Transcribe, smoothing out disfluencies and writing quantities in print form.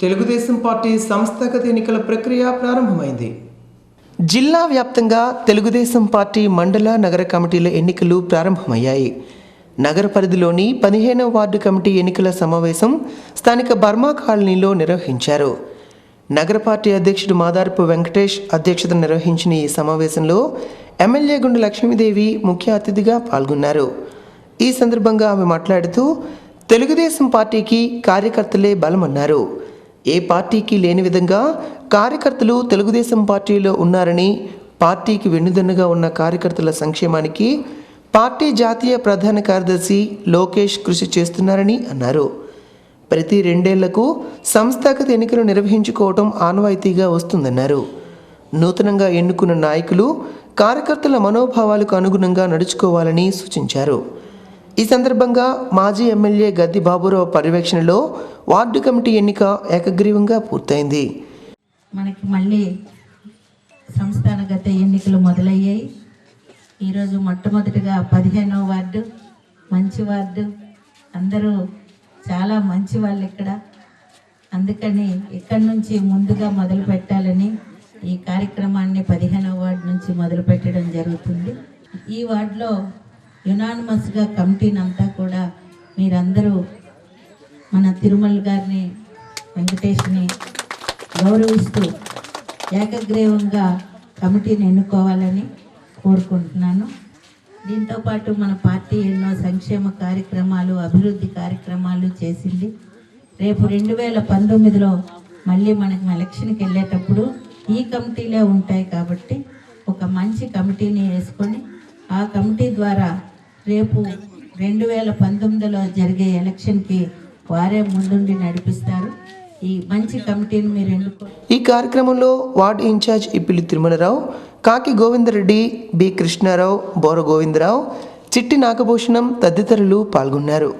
Telugu Desam party సంస్థాగత ఎన్నికల ప్రక్రియ ప్రారంభమైంది. జిల్లా వ్యాప్తంగా తెలుగుదేశం పార్టీ మండల నగర కమిటీల ఎన్నికలు ప్రారంభమయ్యాయి. నగర పరిధిలోని 15వ వార్డు కమిటీ ఎన్నికల సమావేశం స్థానిక బర్మా కాలనీలో నిర్వహించారు. నగర పార్టీ అధ్యక్షుడు మాదారపు వెంకటేష్ అధ్యక్షతన నిర్వహించిన ఈ సమావేశంలో ఎమ్మెల్యే గుండు లక్ష్మీదేవి ముఖ్య అతిథిగా పాల్గొన్నారు. ఈ సందర్భంగా ఆమె మాట్లాడుతూ తెలుగుదేశం పార్టీకి కార్యకర్తలే బలమన్నారు. ఏ పార్టీకి లేని విధంగా కార్యకర్తలు తెలుగుదేశం పార్టీలో ఉన్నారని, పార్టీకి వెన్నుదన్నుగా ఉన్న కార్యకర్తల సంక్షేమానికి పార్టీ జాతీయ ప్రధాన కార్యదర్శి లోకేష్ కృషి చేస్తున్నారని అన్నారు. ప్రతి 2 ఏళ్లకు సంస్థాగత ఎన్నికలు నిర్వహించుకోవడం ఆనవాయితీగా వస్తుందన్నారు. నూతనంగా ఎన్నుకున్న నాయకులు కార్యకర్తల మనోభావాలకు అనుగుణంగా నడుచుకోవాలని సూచించారు. ఈ సందర్భంగా మాజీ ఎమ్మెల్యే గద్ది బాబురావు పర్యవేక్షణలో వార్డు కమిటీ ఎన్నిక ఏకగ్రీవంగా పూర్తయింది. మనకి మళ్ళీ సంస్థానగత ఎన్నికలు మొదలయ్యాయి. ఈరోజు మొట్టమొదటిగా 15వ వార్డు మంచి వార్డు, అందరూ చాలా మంచి వాళ్ళు ఇక్కడ. అందుకని ఇక్కడి నుంచి ముందుగా మొదలు పెట్టాలని ఈ కార్యక్రమాన్ని 15వ వార్డు నుంచి మొదలు పెట్టడం జరుగుతుంది. ఈ వార్డులో యునానిమస్గా కమిటీని అంతా కూడా మీరందరూ మన తిరుమల గారిని, వెంకటేష్ని గౌరవిస్తూ ఏకగ్రీవంగా కమిటీని ఎన్నుకోవాలని కోరుకుంటున్నాను. దీంతోపాటు మన పార్టీ ఎన్నో సంక్షేమ కార్యక్రమాలు, అభివృద్ధి కార్యక్రమాలు చేసింది. రేపు 2019లో మళ్ళీ మనకి ఎలక్షన్కి వెళ్ళేటప్పుడు ఈ కమిటీలే ఉంటాయి కాబట్టి ఒక మంచి కమిటీని వేసుకొని ఆ కమిటీ ద్వారా రేపు 2019లో జరిగే ఎలక్షన్కి వారే ముందుండి నడిపిస్తారు. ఈ మంచి కమిటీని మీరు ఎన్నుకోండి. ఈ కార్యక్రమంలో వార్డు ఇన్ఛార్జ్ ఇప్పిలి తిరుమలరావు, కాకి గోవిందరెడ్డి, బి కృష్ణారావు, బోర గోవిందరావు, చిట్టి నాగభూషణం తదితరులు పాల్గొన్నారు.